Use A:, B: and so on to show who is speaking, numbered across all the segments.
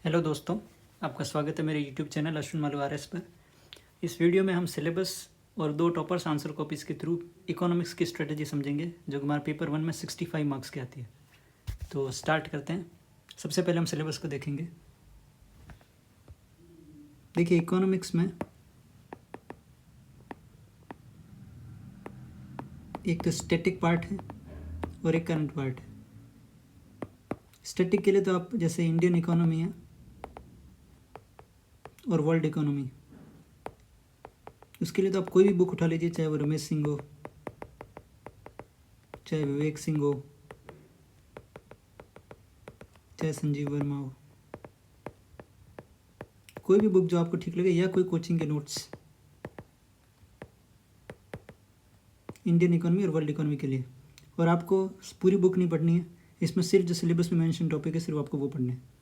A: Hello दोस्तों, आपका स्वागत है मेरे YouTube channel Ashwin Malu R S पर। इस वीडियो में हम सिलेबस और दो टॉपर्स आंसर कॉपीज़ के थ्रू इकोनॉमिक्स की स्ट्रेटजी समझेंगे जो हमारे पेपर 1 में 65 मार्क्स की आती है। तो स्टार्ट करते हैं। सबसे पहले हम सिलेबस को देखेंगे। देखिए, इकोनॉमिक्स में एक तो स्टैटिक पार्ट है और एक करंट पार्ट है। स्टैटिक के लिए तो आप जैसे इंडियन इकोनॉमी है और वर्ल्ड इकोनॉमी, उसके लिए तो आप कोई भी बुक उठा लीजिए, चाहे वो रमेश सिंह हो, चाहे विवेक सिंह हो, चाहे संजीव वर्मा हो, कोई भी बुक जो आपको ठीक लगे, या कोई कोचिंग के नोट्स इंडियन इकोनॉमी और वर्ल्ड इकोनॉमी के लिए। और आपको पूरी बुक नहीं पढ़नी है, इसमें सिर्फ जो सिलेबस में मेंशन टॉपिक है सिर्फ आपको वो पढ़ने हैं।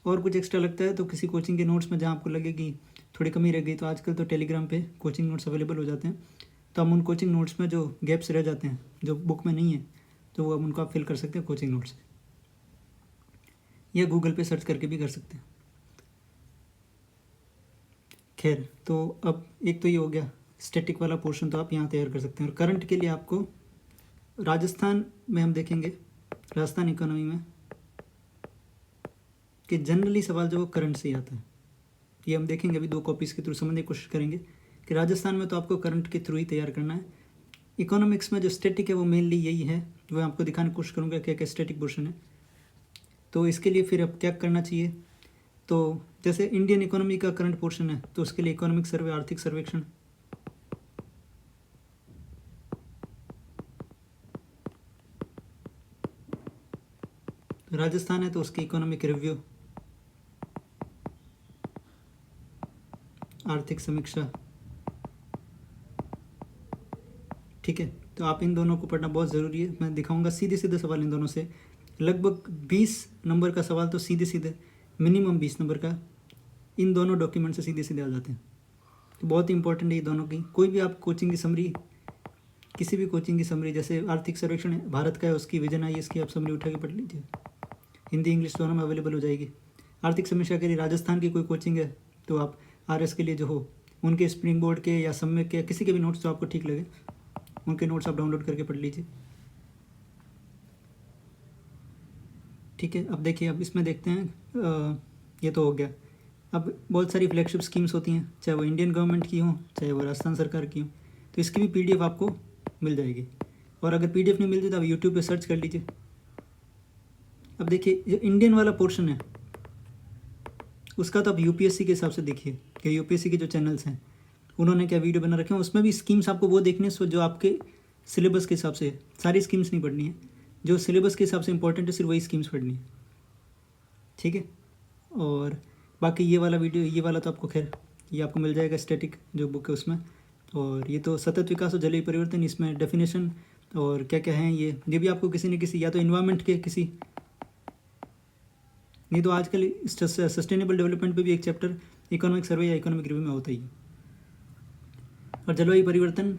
A: और कुछ एक्स्ट्रा लगता है तो किसी कोचिंग के नोट्स में जहाँ आपको लगे कि थोड़ी कमी रह गई, तो आजकल तो टेलीग्राम पे कोचिंग नोट्स अवेलेबल हो जाते हैं, तो हम उन कोचिंग नोट्स में जो गैप्स रह जाते हैं जो बुक में नहीं है, तो वो उनको आप फिल कर सकते हैं कोचिंग नोट्स से, या गूगल पे सर्च करके भी कर सकते हैं। खैर, तो अब एक तो ये हो गया स्टैटिक वाला पोर्शन, तो आप यहाँ तैयार कर सकते हैं। और करंट के लिए आपको राजस्थान में हम देखेंगे, राजस्थान इकोनॉमी में कि जनरली सवाल जो वो करंट से ही आता है, ये हम देखेंगे अभी दो कॉपीज़ के थ्रू समझने की कोशिश करेंगे कि राजस्थान में तो आपको करंट के थ्रू ही तैयार करना है। इकोनॉमिक्स में जो स्टैटिक है वो मेनली यही है, जो मैं आपको दिखाने की कोशिश करूँगा क्या क्या स्टैटिक पोर्शन है। तो इसके लिए फिर अब क्या करना चाहिए, तो जैसे इंडियन इकोनॉमी का करंट पोर्शन है तो उसके लिए इकोनॉमिक सर्वे, आर्थिक सर्वेक्षण, राजस्थान है तो उसकी इकोनॉमिक रिव्यू, आर्थिक समीक्षा। ठीक है, तो आप इन दोनों को पढ़ना बहुत ज़रूरी है। मैं दिखाऊंगा सीधे सीधे सवाल इन दोनों से, लगभग 20 नंबर का सवाल तो सीधे सीधे, मिनिमम 20 नंबर का इन दोनों डॉक्यूमेंट से सीधे सीधे आ जाते हैं। तो बहुत ही इंपॉर्टेंट है ये दोनों की। कोई भी आप कोचिंग की समरी, किसी भी कोचिंग की समरी, जैसे आर्थिक सर्वेक्षण भारत का है उसकी विजन आई, इसकी आप समरी उठा के पढ़ लीजिए, हिंदी इंग्लिश दोनों में अवेलेबल हो जाएगी। आर्थिक समीक्षा के लिए राजस्थान की कोई कोचिंग है तो आप आरएस के लिए जो हो उनके स्प्रिंग बोर्ड के या सम्यक के, किसी के भी नोट्स जो आपको ठीक लगे उनके नोट्स आप डाउनलोड करके पढ़ लीजिए। ठीक है, अब देखिए, अब इसमें देखते हैं, ये तो हो गया। अब बहुत सारी फ्लैगशिप स्कीम्स होती हैं, चाहे वो इंडियन गवर्नमेंट की हो चाहे वो राजस्थान सरकार की हो, तो इसकी भी पीडीएफ आपको मिल जाएगी। और अगर पीडीएफ नहीं मिलती तो आप यूट्यूब पे सर्च कर लीजिए। अब देखिए, जो इंडियन वाला पोर्शन है उसका तो आप यूपीएससी के हिसाब से देखिए कि यूपीएससी के जो चैनल्स हैं उन्होंने क्या वीडियो बना रखे हैं, उसमें भी स्कीम्स आपको वो देखनी है जो आपके सिलेबस के हिसाब से। सारी स्कीम्स नहीं पढ़नी है, जो सिलेबस के हिसाब से इंपॉर्टेंट है सिर्फ वही स्कीम्स पढ़नी है। ठीक है, और बाकी ये वाला वीडियो, ये वाला तो आपको खैर ये आपको मिल जाएगा स्टैटिक जो बुक है उसमें। और ये तो सतत विकास और जलीय परिवर्तन, इसमें डेफिनेशन और क्या क्या है ये भी आपको किसी न किसी, या तो इन्वायरमेंट के किसी, नहीं तो आजकल सस्टेनेबल डेवलपमेंट पे भी एक चैप्टर इकोनॉमिक सर्वे या इकोनॉमिक रिव्यू में होता ही है। और जलवायु परिवर्तन,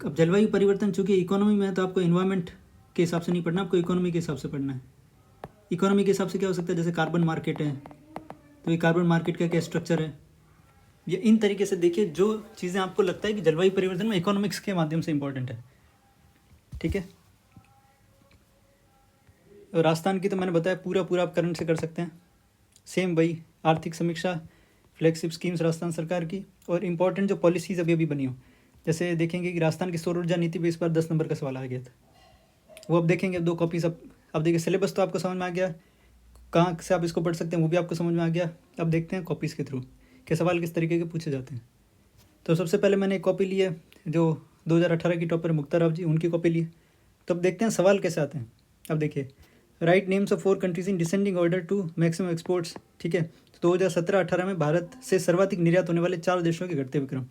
A: अब जलवायु परिवर्तन चूँकि इकोनॉमी में है तो आपको इन्वायरमेंट के हिसाब से नहीं पढ़ना, आपको इकोनॉमी के हिसाब से पढ़ना है। इकोनॉमी के हिसाब से क्या हो सकता है, जैसे कार्बन मार्केट है तो ये कार्बन मार्केट का क्या स्ट्रक्चर है, ये इन तरीके से देखिए जो चीज़ें आपको लगता है कि जलवायु परिवर्तन में इकोनॉमिक्स के माध्यम से इंपॉर्टेंट है। ठीक है, राजस्थान की तो मैंने बताया पूरा आप करंट से कर सकते हैं। सेम वही आर्थिक समीक्षा, फ्लैगशिप स्कीम्स राजस्थान सरकार की, और इम्पॉर्टेंट जो पॉलिसीज़ अभी अभी बनी हो, जैसे देखेंगे कि राजस्थान की सौर ऊर्जा नीति पे इस बार 10 नंबर का सवाल आ गया था, वो अब देखेंगे। दो कॉपीज अब देखिए, सिलेबस तो आपको समझ में आ गया, कहाँ से आप इसको पढ़ सकते हैं वो भी आपको समझ में आ गया। अब देखते हैं कॉपीज़ के थ्रू कि सवाल किस तरीके के पूछे जाते हैं। तो सबसे पहले मैंने एक कॉपी ली है जो 2018 की टॉपर मुक्ता राव जी, उनकी कॉपी ली है। तो अब देखते हैं सवाल कैसे आते हैं। अब देखिए, write names of 4 countries in descending order to maximum exports. ठीक है, तो 2017-18 में भारत से सर्वाधिक निर्यात होने वाले 4 देशों के घटते विक्रम।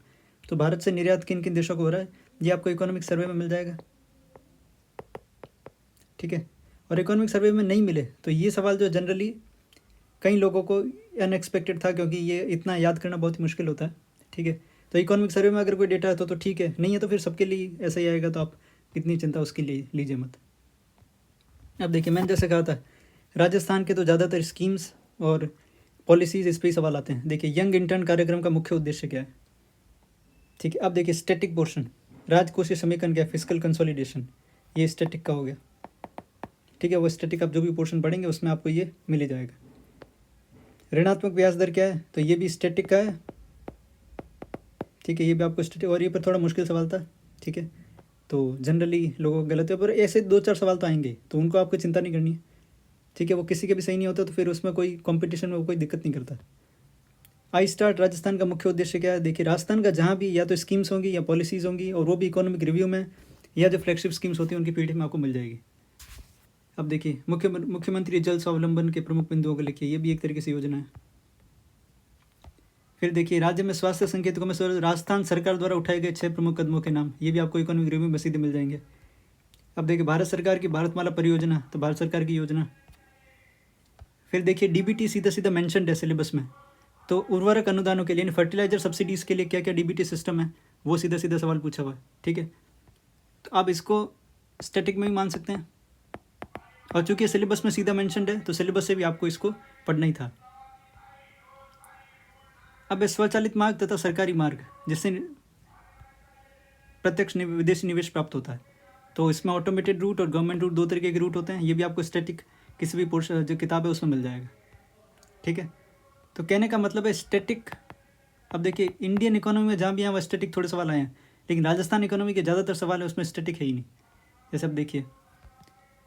A: तो भारत से निर्यात किन किन देशों को हो रहा है ये आपको इकोनॉमिक सर्वे में मिल जाएगा। ठीक है, और इकोनॉमिक सर्वे में नहीं मिले तो ये सवाल जो जनरली कई लोगों को अनएक्सपेक्टेड था, क्योंकि ये इतना याद करना बहुत ही मुश्किल होता है। ठीक है, तो इकोनॉमिक सर्वे में अगर कोई डेटा है तो ठीक है, नहीं है तो फिर सबके लिए ऐसा ही आएगा, तो आप इतनी चिंता उसके लिए लीजिए मत। अब देखिए, मैंने जैसे कहा था राजस्थान के तो ज़्यादातर स्कीम्स और पॉलिसीज, इस पर ही सवाल आते हैं। देखिए यंग इंटर्न कार्यक्रम का मुख्य उद्देश्य क्या है, ठीक है। अब देखिए स्टैटिक पोर्शन, राजकोषीय समीकरण क्या है, फिजिकल कंसोलिडेशन, ये स्टैटिक का हो गया, ठीक है। वो स्टैटिक आप जो भी पोर्शन पढ़ेंगे उसमें आपको ये मिल ही जाएगा। ऋणात्मक ब्याज दर क्या है, तो ये भी स्टैटिक का है, ठीक है। ये भी आपको स्टैटिक, और ये पर थोड़ा मुश्किल सवाल था, ठीक है। तो जनरली लोगों को गलत है, पर ऐसे 2-4 सवाल तो आएंगे, तो उनको आपको चिंता नहीं करनी है, ठीक है। वो किसी के भी सही नहीं होता तो फिर उसमें कोई कंपटीशन में कोई दिक्कत नहीं करता। आई स्टार्ट राजस्थान का मुख्य उद्देश्य क्या है, देखिए राजस्थान का जहाँ भी या तो स्कीम्स होंगी या पॉलिसीज़ होंगी, और वो भी इकोनॉमिक रिव्यू में या जो फ्लैगशिप स्कीम्स होती हैं उनकी पीडीएफ में आपको मिल जाएगी। अब देखिए मुख्यमंत्री जल स्वावलंबन के प्रमुख बिंदुओं को लिखिए, ये भी एक तरीके से योजना है। फिर देखिए राज्य में स्वास्थ्य संकेतकों में राजस्थान सरकार द्वारा उठाए गए 6 प्रमुख कदमों के नाम, ये भी आपको इकोनॉमिक रिव्यू में सीधे मिल जाएंगे। अब देखिए भारत सरकार की भारतमाला परियोजना, तो भारत सरकार की योजना। फिर देखिए डीबीटी सीधा सीधा मेंशन्ड है सिलेबस में, तो उर्वरक अनुदानों के लिए, फर्टिलाइजर सब्सिडीज़ के लिए क्या क्या डीबीटी सिस्टम है, वो सीधा सीधा सवाल पूछा हुआ है, ठीक है। तो आप इसको स्टैटिक में भी मान सकते हैं, और चूंकि सिलेबस में सीधा मेंशन्ड है तो सिलेबस से भी आपको इसको पढ़ना ही था। अब स्वचालित मार्ग तथा सरकारी मार्ग, जिससे प्रत्यक्ष विदेशी निवेश प्राप्त होता है, तो इसमें ऑटोमेटेड रूट और गवर्नमेंट रूट, 2 तरीके के रूट होते हैं। ये भी आपको स्टैटिक किसी भी पोर्शन जो किताब है उसमें मिल जाएगा, ठीक है। तो कहने का मतलब है स्टैटिक, अब देखिए इंडियन इकोनॉमी में जहाँ भी यहाँ स्टैटिक थोड़े सवाल आए हैं, लेकिन राजस्थान इकोनॉमी के ज़्यादातर सवाल है उसमें स्टैटिक है ही नहीं। जैसे अब देखिए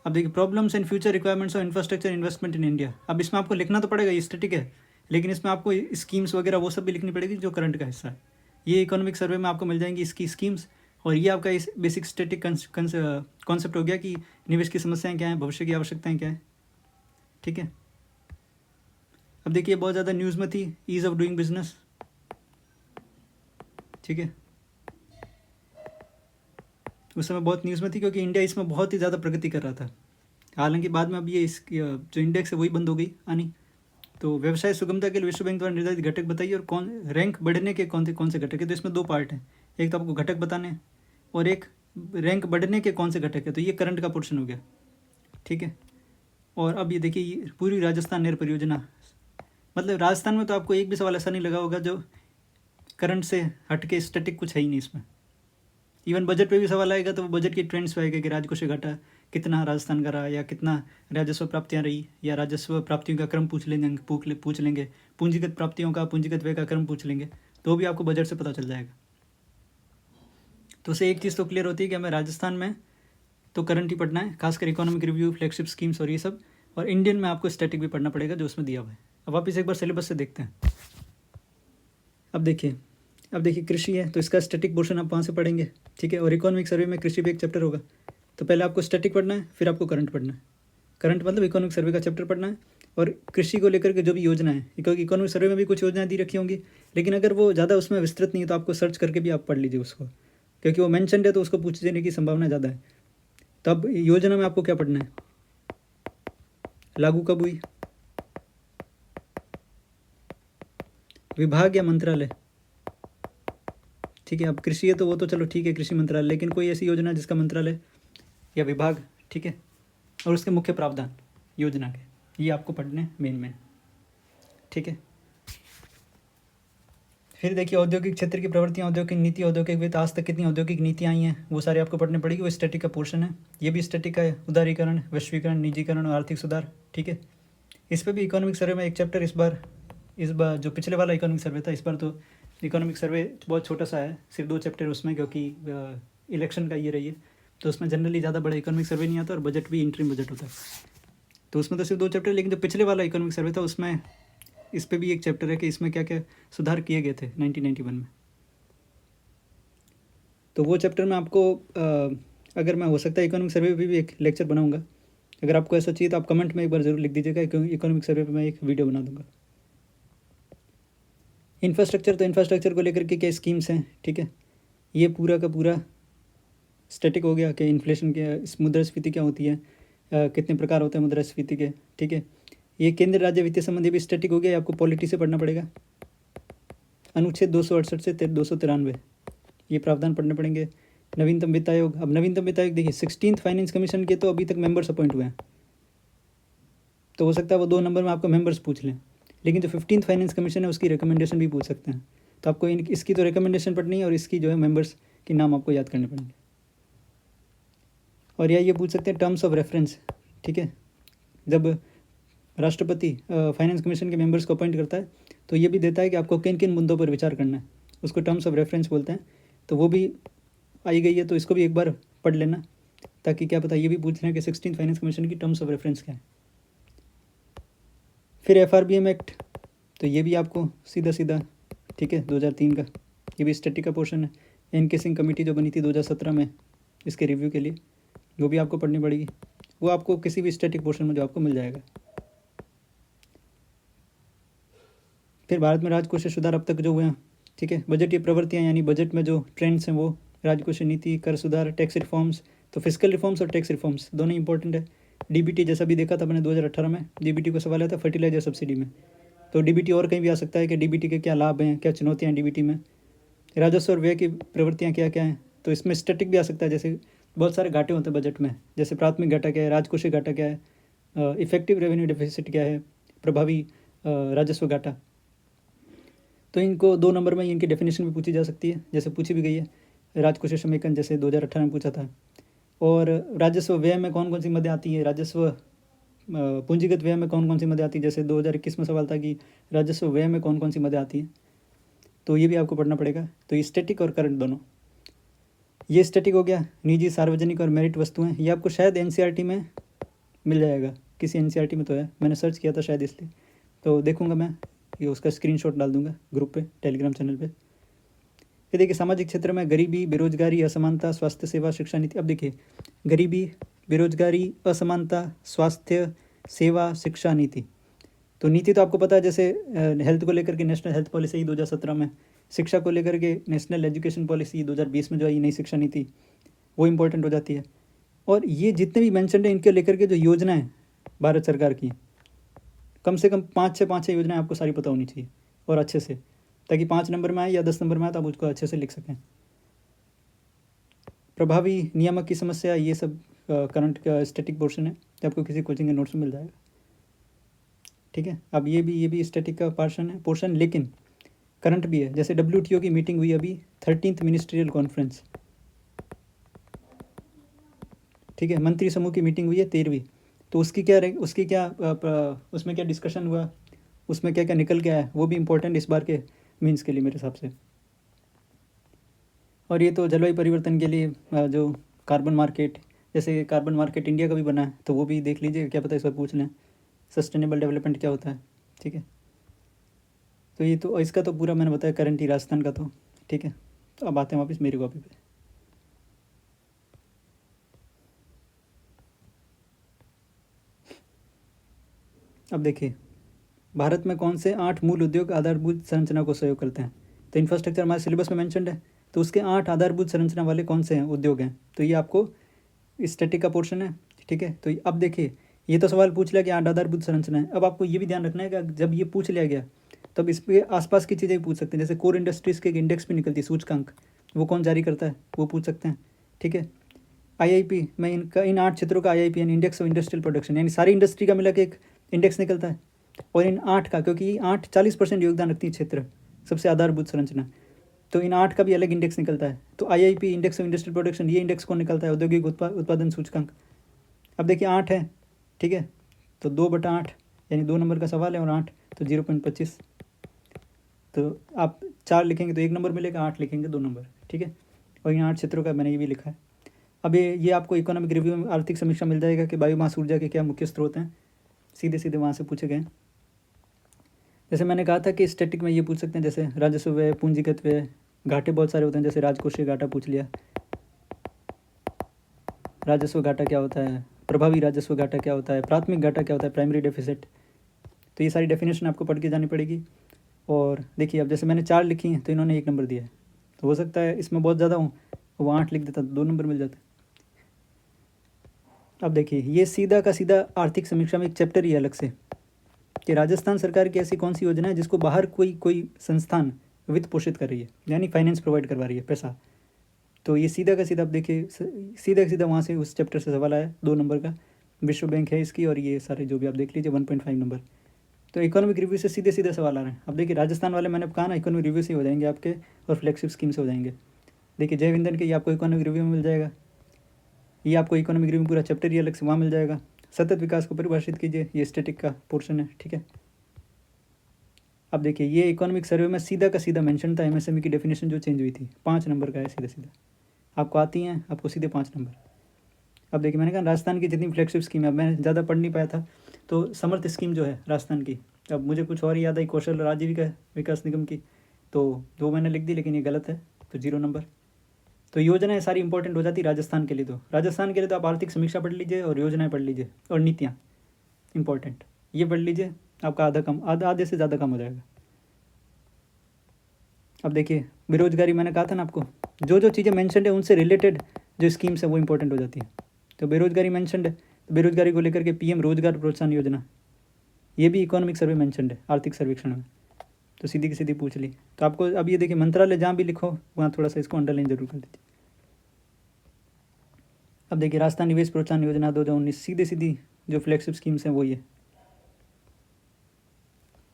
A: problems and future requirements of infrastructure investment in India, अब इसमें आपको लिखना तो पड़ेगा, ये स्टैटिक है, लेकिन इसमें आपको स्कीम्स वगैरह वो सब भी लिखनी पड़ेगी जो करंट का हिस्सा है। ये इकोनॉमिक सर्वे में आपको मिल जाएंगी इसकी स्कीम्स, और ये आपका इस बेसिक स्टैटिक कॉन्सेप्ट हो गया कि निवेश की समस्याएं क्या हैं, भविष्य की आवश्यकताएं क्या हैं, ठीक है। अब देखिए बहुत ज़्यादा न्यूज़ में थी ईज़ ऑफ डूइंग बिजनेस, ठीक है। उस समय बहुत न्यूज़ में थी क्योंकि इंडिया इसमें बहुत ही ज़्यादा प्रगति कर रहा था। हालांकि बाद में अब ये जो इंडेक्स है वही बंद हो गई आनी। तो व्यवसाय सुगमता के लिए विश्व बैंक द्वारा निर्धारित घटक बताइए, और कौन रैंक बढ़ने के कौन से घटक है। तो इसमें 2 पार्ट हैं, एक तो आपको घटक बताने हैं और एक रैंक बढ़ने के कौन से घटक है। तो ये करंट का पोर्शन हो गया, ठीक है। और अब ये देखिए ये पूरी राजस्थान नहर परियोजना, मतलब राजस्थान में तो आपको एक भी सवाल ऐसा नहीं लगा होगा जो करंट से हट के स्टैटिक कुछ है ही नहीं इसमें। इवन बजट पे भी सवाल आएगा तो वो बजट की ट्रेंड्स पे आएगा कि राजकोषीय घाटा कितना राजस्थान का रहा, या कितना राजस्व प्राप्तियाँ रही, या राजस्व प्राप्तियों का क्रम पूछ लेंगे, पूंजीगत प्राप्तियों का, पूंजीगत व्यय का क्रम पूछ लेंगे, तो भी आपको बजट से पता चल जाएगा। तो उससे एक चीज़ तो क्लियर होती है कि हमें राजस्थान में तो करंट ही पढ़ना है, खासकर इकोनॉमिक रिव्यू, फ्लैगशिप स्कीम्स और ये सब, और इंडियन में आपको स्टैटिक भी पढ़ना पड़ेगा जो उसमें दिया हुआ है। अब वापस एक बार सिलेबस से देखते हैं। अब देखिए कृषि है तो इसका स्टैटिक पोर्शन आप वहाँ से पढ़ेंगे, ठीक है। और इकोनॉमिक सर्वे में कृषि भी एक चैप्टर होगा, तो पहले आपको स्टैटिक पढ़ना है, फिर आपको करंट पढ़ना है। करंट मतलब इकोनॉमिक सर्वे का चैप्टर पढ़ना है, और कृषि को लेकर के जो भी योजना है, क्योंकि इकोनॉमिक सर्वे में भी कुछ योजनाएं दी रखी होंगी, लेकिन अगर वो ज़्यादा उसमें विस्तृत नहीं है तो आपको सर्च करके भी आप पढ़ लीजिए उसको, क्योंकि वो मेंशन्ड है तो उसको पूछ देने की संभावना ज़्यादा है। तो अब योजना में आपको क्या पढ़ना है, लागू कब हुई, विभाग या मंत्रालय, ठीक है। अब कृषि है तो वो तो चलो ठीक है, कृषि मंत्रालय, लेकिन कोई ऐसी योजना जिसका मंत्रालय या विभाग, ठीक है, और उसके मुख्य प्रावधान योजना के, ये आपको पढ़ने मेन, ठीक है। फिर देखिए औद्योगिक क्षेत्र की प्रवृत्तियाँ, औद्योगिक नीति, औद्योगिक वित्त, आज तक कितनी औद्योगिक नीतियाँ आई हैं वो सारे आपको पढ़ने पड़ेगी, वो स्टैटिक का पोर्शन है। ये भी स्टैटिक का है, उदारीकरण, वैश्वीकरण, निजीकरण और आर्थिक सुधार, ठीक है। इस पर भी इकोनॉमिक सर्वे में एक चैप्टर इस बार जो पिछले वाला इकोनॉमिक सर्वे था, इस बार तो इकोनॉमिक सर्वे बहुत छोटा सा है, सिर्फ 2 चैप्टर उसमें, क्योंकि इलेक्शन का ये रही है, तो उसमें जनरली ज़्यादा बड़ा इकोनॉमिक सर्वे नहीं आता, और बजट भी इंटरिम बजट होता है, तो उसमें तो सिर्फ 2 चैप्टर। लेकिन जो पिछले वाला इकोनॉमिक सर्वे था उसमें इस पे भी एक चैप्टर है कि इसमें क्या क्या सुधार किए गए थे 1991 में। तो वो चैप्टर में आपको अगर मैं हो सकता है इकोनॉमिक सर्वे पे भी एक लेक्चर बनाऊंगा, अगर आपको ऐसा चाहिए तो आप कमेंट में एक बार ज़रूर लिख दीजिएगा, क्योंकि इकोनॉमिक सर्वे पे मैं एक वीडियो बना दूंगा। इंफ्रास्ट्रक्चर, तो इंफ्रास्ट्रक्चर को लेकर के क्या स्कीम्स हैं, ठीक है। ये पूरा का पूरा स्टैटिक हो गया कि इन्फ्लेशन क्या, मुद्रास्फीति क्या होती है, कितने प्रकार होते हैं मुद्रास्फीति के, ठीक है। ये केंद्र राज्य वित्तीय संबंधी भी स्टैटिक हो गया, आपको पॉलिटी से पढ़ना पड़ेगा। अनुच्छेद 268 से 293 ये प्रावधान पढ़ने पड़ेंगे। नवीनतम वित्त आयोग, अब नवीनतम वित्त आयोग देखिए 16th फाइनेंस कमीशन के तो अभी तक मेंबर्स अपॉइंट हुए हैं, तो हो सकता है वो 2 नंबर में आपको मेंबर्स पूछ लें, लेकिन जो 15th फाइनेंस कमीशन है उसकी रिकमेंडेशन भी पूछ सकते हैं। तो आपको इसकी तो रिकमेंडेशन पढ़नी है और इसकी जो है मेंबर्स के नाम आपको याद करने पड़ेंगे। और या ये पूछ सकते हैं टर्म्स ऑफ रेफरेंस, ठीक है। जब राष्ट्रपति फाइनेंस कमीशन के मेंबर्स को अपॉइंट करता है तो ये भी देता है कि आपको किन किन मुद्दों पर विचार करना है, उसको टर्म्स ऑफ रेफरेंस बोलते हैं। तो वो भी आई गई है, तो इसको भी एक बार पढ़ लेना, ताकि क्या पता ये भी पूछ रहे हैं कि 16th फाइनेंस कमीशन की टर्म्स ऑफ रेफरेंस क्या है। फिर FRBM एक्ट, तो ये भी आपको सीधा सीधा, ठीक है, 2003 का, ये भी स्टैटिक का पोर्शन है। NK सिंह कमेटी जो बनी थी 2017 में इसके रिव्यू के लिए, वो भी आपको पढ़नी पड़ेगी। वो आपको किसी भी स्टैटिक पोर्शन में जो आपको मिल जाएगा। फिर भारत में राजकोषीय सुधार अब तक जो हुए हैं, ठीक है, बजटीय प्रवृत्तियाँ यानी बजट में जो ट्रेंड्स हैं वो, राजकोषीय नीति, कर सुधार, टैक्स रिफॉर्म्स। तो फिजिकल रिफॉर्म्स और टैक्स रिफॉर्म्स दोनों इंपॉर्टेंट है। DBT जैसा भी देखा था मैंने 2018 में, DBT को सवाल आया था फर्टिलाइजर सब्सिडी में। तो DBT और कहीं भी आ सकता है कि DBT के क्या लाभ हैं, क्या चुनौतियाँ हैं DBT में। राजस्व और व्यय की प्रवृत्तियाँ क्या क्या हैं, तो इसमें स्टैटिक भी आ सकता है। जैसे बहुत सारे घाटे होते हैं बजट में, जैसे प्राथमिक घाटा क्या है, राजकोषीय घाटा क्या है, इफेक्टिव रेवेन्यू डेफिसिट क्या है, प्रभावी राजस्व घाटा। तो इनको 2 नंबर में इनकी डेफिनेशन भी पूछी जा सकती है, जैसे पूछी भी गई है राजकोषीय समेकन, जैसे 2018 में पूछा था। और राजस्व व्यय में कौन कौन सी मदें आती हैं, राजस्व पूंजीगत व्यय में कौन कौन सी मदें आती है, जैसे 2021 में सवाल था कि राजस्व व्यय में कौन कौन सी मदें आती हैं, तो ये भी आपको पढ़ना पड़ेगा। तो ये स्टैटिक और करंट दोनों, ये स्टैटिक हो गया। निजी, सार्वजनिक और मेरिट वस्तुएं, ये आपको शायद NCERT में मिल जाएगा, किसी NCERT में तो है, मैंने सर्च किया था शायद इसलिए, तो देखूंगा मैं, ये उसका स्क्रीनशॉट डाल दूंगा ग्रुप पे, टेलीग्राम चैनल पे। फिर देखिए सामाजिक क्षेत्र में गरीबी, बेरोजगारी, असमानता, स्वास्थ्य सेवा, शिक्षा नीति। अब देखिए गरीबी, बेरोजगारी, असमानता, स्वास्थ्य सेवा, शिक्षा नीति। तो नीति तो आपको पता है, जैसे हेल्थ को लेकर के नेशनल हेल्थ पॉलिसी 2017 में, शिक्षा को लेकर के नेशनल एजुकेशन पॉलिसी 2020 में जो आई नई शिक्षा नीति, वो इम्पोर्टेंट हो जाती है। और ये जितने भी मैंशनड है इनके लेकर के जो योजनाएं भारत सरकार की, कम से कम 5 योजनाएं आपको सारी पता होनी चाहिए और अच्छे से, ताकि 5 नंबर में आए या 10 नंबर में आए तो आप उसको अच्छे से लिख सकें। प्रभावी नियामक की समस्या, ये सब करंट का स्टैटिक पोर्शन है, जो आपको किसी कोचिंग के नोट्स में मिल जाएगा, ठीक है। अब ये भी स्टैटिक का पोर्शन, लेकिन करंट भी है। जैसे WTO की मीटिंग हुई अभी, 13th मिनिस्ट्रियल कॉन्फ्रेंस, ठीक है, मंत्री समूह की मीटिंग हुई है 13वीं। तो उसमें क्या डिस्कशन हुआ, उसमें क्या क्या निकल के आया, वो भी इम्पोर्टेंट इस बार के मीन्स के लिए मेरे हिसाब से। और ये तो जलवायु परिवर्तन के लिए जो कार्बन मार्केट, जैसे कार्बन मार्केट इंडिया का भी बना है, तो वो भी देख लीजिए, क्या पता इस बार पूछ लें। सस्टेनेबल डेवलपमेंट क्या होता है, ठीक है। तो ये तो इसका तो पूरा मैंने बताया, करंट ही राजस्थान का, तो ठीक है। तो अब आते हैं वापस मेरी कॉपी पे। अब देखिए भारत में कौन से 8 मूल उद्योग आधारभूत संरचना को सहयोग करते हैं। तो इंफ्रास्ट्रक्चर हमारे सिलेबस में मेंशन्ड है, तो उसके 8 आधारभूत संरचना वाले कौन से हैं उद्योग हैं, तो ये आपको स्टैटिक का पोर्शन है, ठीक है। तो अब देखिए ये तो सवाल पूछ लिया कि 8 आधारभूत संरचना है। अब आपको ये भी ध्यान रखना है कि जब ये पूछ लिया गया तब इसके आसपास की चीज़ें भी पूछ सकते हैं, जैसे कोर इंडस्ट्रीज़ के एक इंडेक्स भी निकलती है, सूचकांक, वो कौन जारी करता है, वो पूछ सकते हैं, ठीक है। IIP में इन 8 क्षेत्रों का IIP यानी इंडेक्स ऑफ इंडस्ट्रियल प्रोडक्शन, यानी सारी इंडस्ट्री का मिला के एक इंडेक्स निकलता है। और इन 8 का, क्योंकि 8 40% योगदान रखती है क्षेत्र, सबसे आधारभूत संरचना, तो इन 8 का भी अलग इंडेक्स निकलता है। तो IIP index of industrial production, ये इंडेक्स कौन निकलता है, औद्योगिक उत्पादन सूचकांक। अब देखिए 8 है, ठीक है, तो 2/8 यानी 2 नंबर का सवाल है, और 8 तो 0.25, तो आप 4 लिखेंगे तो 1 नंबर मिलेगा, 8 लिखेंगे 2 नंबर, ठीक है। और इन 8 क्षेत्रों का मैंने ये भी लिखा है। अब ये आपको इकोनॉमिक रिव्यू में आर्थिक समीक्षा मिल जाएगा कि बायोमास ऊर्जा के क्या मुख्य स्रोत हैं, सीधे वहाँ से पूछे गए। जैसे मैंने कहा था कि स्टैटिक में ये पूछ सकते हैं, जैसे राजस्व व्यय, पूंजीगत व्यय, घाटे बहुत सारे होते हैं, जैसे राजकोषीय घाटा पूछ लिया, राजस्व घाटा क्या होता है, प्रभावी राजस्व घाटा क्या होता है, प्राथमिक घाटा क्या होता है, प्राइमरी डेफिसिट। तो ये सारी डेफिनेशन आपको पढ़ के जानी पड़ेगी। और देखिए अब जैसे मैंने 4 लिखी हैं तो इन्होंने 1 नंबर दिया है, तो हो सकता है इसमें बहुत ज़्यादा हूँ, वो 8 लिख देता तो 2 नंबर मिल जाते। अब देखिए ये सीधा का सीधा आर्थिक समीक्षा में एक चैप्टर ही अलग से, कि राजस्थान सरकार की ऐसी कौन सी योजना है जिसको बाहर कोई संस्थान वित्त पोषित कर रही है, यानी फाइनेंस प्रोवाइड करवा रही है, पैसा। तो ये सीधा का सीधा आप देखिए, सीधा का सीधा वहाँ से उस चैप्टर से सवाल आया 2 नंबर का, विश्व बैंक है इसकी, और ये सारे जो भी आप देख लीजिए 1.5 नंबर। तो इकोनॉमिक रिव्यू से सीधे सीधे सवाल आ रहे हैं। अब देखिए राजस्थान वाले मैंने कहा ना इकोनॉमिक रिव्यू से हो जाएंगे आपके, और फ्लैगशिप स्कीम से हो जाएंगे। देखिए जैव ईंधन के ये आपको इकोनॉमिक रिव्यू में मिल जाएगा, ये आपको इकोनॉमिक रिव्यू में पूरा चैप्टर ही अलग से वहाँ मिल जाएगा। सतत विकास को परिभाषित कीजिए, ये स्टैटिक का पोर्शन है, ठीक है। अब देखिए ये इकोनॉमिक सर्वे में सीधा का सीधा मेंशन था एमएसएमई की डेफिनेशन जो चेंज हुई थी, 5 नंबर का है सीधा सीधा, आपको आती हैं, आपको सीधे 5 नंबर। अब देखिए मैंने कहा राजस्थान की जितनी फ्लैगशिप स्कीम है, मैं ज़्यादा पढ़ नहीं पाया था, तो समर्थ स्कीम जो है राजस्थान की, अब मुझे कुछ और याद आई कौशल और आजीविका विकास निगम की, तो जो मैंने लिख दी, लेकिन ये गलत है, तो 0 नंबर। तो योजनाएं सारी इंपॉर्टेंट हो जाती राजस्थान के लिए। तो राजस्थान के लिए तो आप आर्थिक समीक्षा पढ़ लीजिए और योजनाएं पढ़ लीजिए और नीतियाँ इंपॉर्टेंट, ये पढ़ लीजिए, आपका आधे से ज़्यादा कम हो जाएगा। अब देखिए बेरोजगारी, मैंने कहा था ना आपको, जो जो चीज़ें मेंशनड है उनसे रिलेटेड जो स्कीम्स है वो इंपॉर्टेंट हो जाती है। तो बेरोजगारी मेंशनड है, तो बेरोजगारी को लेकर के पीएम रोजगार प्रोत्साहन योजना, ये भी इकोनॉमिक सर्वे मेंशनड है आर्थिक सर्वेक्षण में, तो सीधी की सीधी पूछ ली। तो आपको अब ये देखिए मंत्रालय जहाँ भी लिखो वहाँ थोड़ा सा इसको अंडरलाइन जरूर कर दीजिए। अब देखिए राजस्थान निवेश प्रोत्साहन योजना 2019, सीधे सीधी जो फ्लैगशिप स्कीम्स हैं वो ये।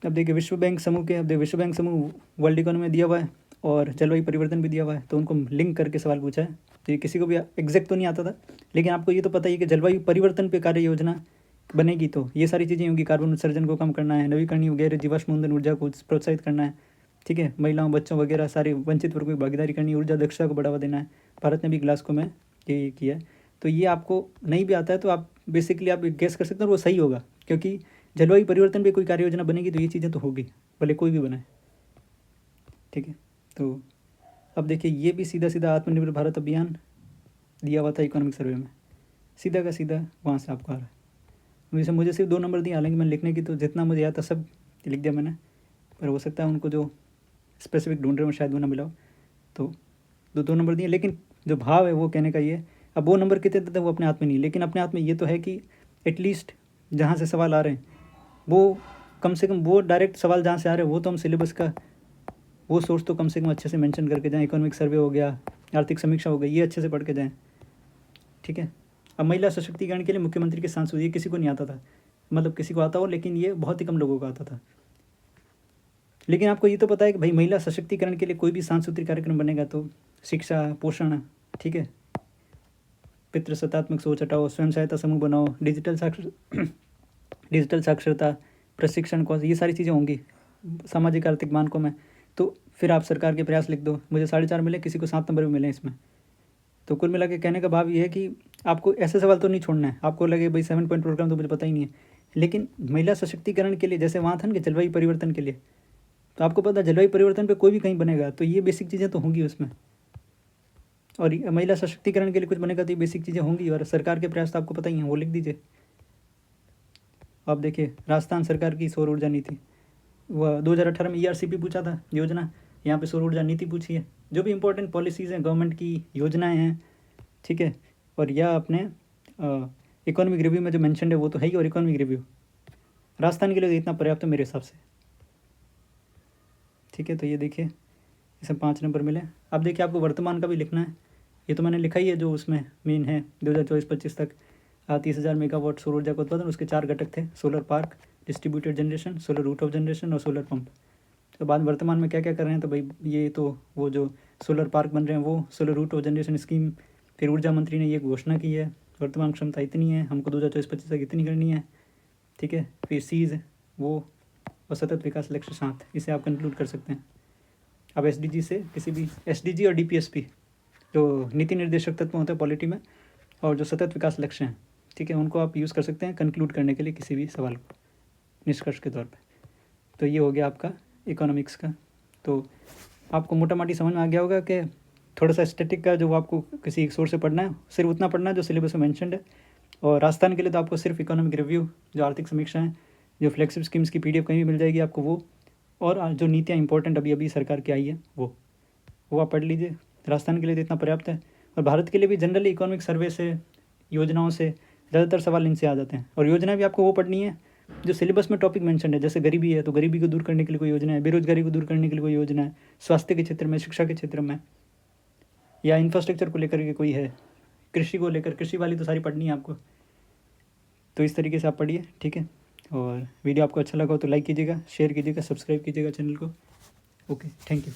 A: अब देखिए विश्व बैंक समूह के, अब देखिए विश्व बैंक समूह वर्ल्ड इकोनॉमी दिया हुआ है और जलवायु परिवर्तन भी दिया हुआ है, तो उनको लिंक करके सवाल पूछा है। तो ये किसी को भी एग्जैक्ट तो नहीं आता था, लेकिन आपको ये तो पता ही कि जलवायु परिवर्तन पे कार्य योजना बनेगी, तो ये सारी चीज़ें होंगी, कार्बन उत्सर्जन को कम करना है, नवीकरणीय गैर जीवाश्म ईंधन ऊर्जा को प्रोत्साहित करना है, ठीक है, महिलाओं बच्चों वगैरह सारे वंचित वर्गों की भागीदारी करनी है, ऊर्जा दक्षता को बढ़ावा देना है। भारत ने भी ग्लासगो में ये किया है। तो ये आपको नहीं भी आता है तो आप बेसिकली आप गेस कर सकते हैं और वो सही होगा, क्योंकि जलवायु परिवर्तन पे कोई कार्य योजना बनेगी तो ये चीज़ें तो होगी, भले कोई भी बनाए, ठीक है। तो अब देखिए ये भी सीधा सीधा आत्मनिर्भर भारत अभियान दिया हुआ था इकोनॉमिक सर्वे में, सीधा का सीधा वहाँ से आपको आ रहा है। वैसे मुझे सिर्फ 2 नंबर दिए, हालांकि मैंने लिखने की तो जितना मुझे याद था सब लिख दिया मैंने, पर हो सकता है उनको जो स्पेसिफिक ढूंढ रहे हो शायद वो ना मिला हो, तो 2 नंबर दिए। लेकिन जो भाव है वो कहने का ये, अब वो नंबर कितने देते हैं वो अपने हाथ में नहीं, लेकिन अपने हाथ में ये तो है कि एटलीस्ट जहाँ से सवाल आ रहे हैं वो कम से कम, वो डायरेक्ट सवाल जहाँ से आ रहे हैं वो तो हम सिलेबस का वो सोर्स तो कम से कम अच्छे से मेंशन करके जाएँ। इकोनॉमिक सर्वे हो गया, आर्थिक समीक्षा हो गई, ये अच्छे से पढ़ के जाएँ, ठीक है। अब महिला सशक्तिकरण के लिए मुख्यमंत्री के सांसद, ये किसी को नहीं आता था, मतलब किसी को आता हो लेकिन ये बहुत ही कम लोगों को आता था। लेकिन आपको ये तो पता है कि भाई महिला सशक्तिकरण के लिए कोई भी सांस्कृतिक कार्यक्रम बनेगा तो शिक्षा, पोषण, ठीक है, पितृसत्तात्मक सोच हटाओ, स्वयं सहायता समूह बनाओ, डिजिटल साक्षरता, प्रशिक्षण कौशल, ये सारी चीज़ें होंगी सामाजिक आर्थिक मानकों में। तो फिर आप सरकार के प्रयास लिख दो, मुझे 4.5 मिले, किसी को 7 नंबर भी मिले इसमें। तो कुल मिला के कहने का भाव ये है कि आपको ऐसे सवाल तो नहीं छोड़ना है, आपको लगे भाई 7 पॉइंट प्रोग्राम तो मुझे पता ही नहीं है, लेकिन महिला सशक्तिकरण के लिए जैसे वहाँ था ना कि जलवायु परिवर्तन के लिए, तो आपको पता है जलवायु परिवर्तन पे कोई भी कहीं बनेगा तो ये बेसिक चीज़ें तो होंगी उसमें, और महिला सशक्तिकरण के लिए कुछ बनेगा तो ये बेसिक चीज़ें होंगी, और सरकार के प्रयास तो आपको पता ही है, वो लिख दीजिए। अब देखिए राजस्थान सरकार की सौर ऊर्जा नीति, वह 2018 में ERCP पूछा था योजना, यहाँ पे सौर ऊर्जा नीति पूछी है। जो भी इंपॉर्टेंट पॉलिसीज़ हैं, गवर्नमेंट की योजनाएं हैं, ठीक है, और यह अपने इकोनॉमिक रिव्यू में जो मेंशन है वो तो है ही, और इकोनॉमिक रिव्यू राजस्थान के लिए इतना पर्याप्त है मेरे हिसाब से, ठीक है। तो ये देखिए इसमें 5 नंबर मिले। अब देखिए आपको वर्तमान का भी लिखना है, ये तो मैंने लिखा ही है जो उसमें मेन है, 2024-25 तक 30,000 मेगावाट सौर ऊर्जा का उत्पादन, उसके 4 घटक थे, solar park, distributed generation, solar rooftop generation और सोलर पंप। तो बाद वर्तमान में क्या क्या कर रहे हैं, तो भाई ये तो वो जो सोलर पार्क बन रहे हैं वो, solar rooftop generation scheme, फिर ऊर्जा मंत्री ने ये घोषणा की है वर्तमान क्षमता इतनी है, हमको 2024-25 तक इतनी करनी है, ठीक है। फिर सीज वो, और सतत विकास लक्ष्य 7, इसे आप कंक्लूड कर सकते हैं। अब SDG से किसी भी SDG और DPSP जो नीति निर्देशक तत्व होते हैं पॉलिटी में, और जो सतत विकास लक्ष्य हैं, ठीक है, उनको आप यूज़ कर सकते हैं कंक्लूड करने के लिए किसी भी सवाल को निष्कर्ष के तौर पे। तो ये हो गया आपका इकोनॉमिक्स का। तो आपको मोटा माटी समझ में आ गया होगा कि थोड़ा सा स्टैटिक का जो आपको किसी एक सोर्स से पढ़ना है, सिर्फ उतना पढ़ना है जो सिलेबस में मेंशन्ड है। और राजस्थान के लिए तो आपको सिर्फ इकोनॉमिक रिव्यू, जो आर्थिक समीक्षा है, जो फ्लैगशिप स्कीम्स की PDF कहीं भी मिल जाएगी आपको वो, और जो नीतियाँ इंपॉर्टेंट अभी सरकार की आई है वो आप पढ़ लीजिए। राजस्थान के लिए तो इतना पर्याप्त है। और भारत के लिए भी जनरली इकोनॉमिक सर्वे से, योजनाओं से ज़्यादातर सवाल इनसे आ जाते हैं। और योजना भी आपको वो पढ़नी है जो सिलेबस में टॉपिक मेंशन है, जैसे गरीबी है तो गरीबी को दूर करने के लिए कोई योजना है, बेरोजगारी को दूर करने के लिए कोई योजना है, स्वास्थ्य के क्षेत्र में, शिक्षा के क्षेत्र में, या इंफ्रास्ट्रक्चर को लेकर के कोई है, कृषि को लेकर, कृषि वाली तो सारी पढ़नी है आपको। तो इस तरीके से आप पढ़िए, ठीक है। और वीडियो आपको अच्छा लगा हो तो लाइक कीजिएगा, शेयर कीजिएगा, सब्सक्राइब कीजिएगा चैनल को। Okay, thank you.